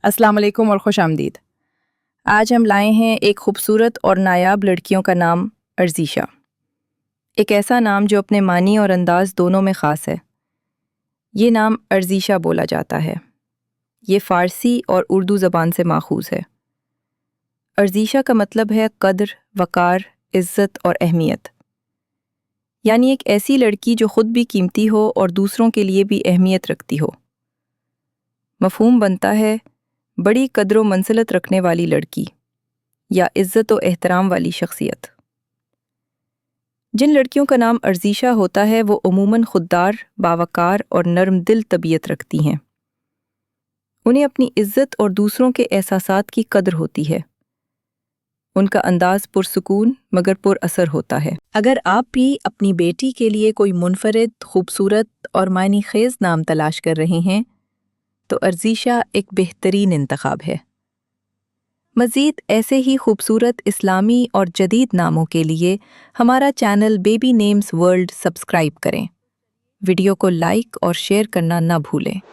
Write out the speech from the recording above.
السلام علیکم اور خوش آمدید۔ آج ہم لائے ہیں ایک خوبصورت اور نایاب لڑکیوں کا نام ارزیشا۔ ایک ایسا نام جو اپنے معنی اور انداز دونوں میں خاص ہے۔ یہ نام ارزیشا بولا جاتا ہے۔ یہ فارسی اور اردو زبان سے ماخوذ ہے۔ ارزیشا کا مطلب ہے قدر، وقار، عزت اور اہمیت، یعنی ایک ایسی لڑکی جو خود بھی قیمتی ہو اور دوسروں کے لیے بھی اہمیت رکھتی ہو۔ مفہوم بنتا ہے بڑی قدر و منزلت رکھنے والی لڑکی یا عزت و احترام والی شخصیت۔ جن لڑکیوں کا نام ارزیشا ہوتا ہے وہ عموماً خوددار، باوقار اور نرم دل طبیعت رکھتی ہیں۔ انہیں اپنی عزت اور دوسروں کے احساسات کی قدر ہوتی ہے۔ ان کا انداز پرسکون مگر پر اثر ہوتا ہے۔ اگر آپ بھی اپنی بیٹی کے لیے کوئی منفرد، خوبصورت اور معنی خیز نام تلاش کر رہے ہیں تو ارزیشا ایک بہترین انتخاب ہے۔ مزید ایسے ہی خوبصورت اسلامی اور جدید ناموں کے لیے ہمارا channel baby names world subscribe کریں۔ ویڈیو کو لائک اور شیئر کرنا نہ بھولیں۔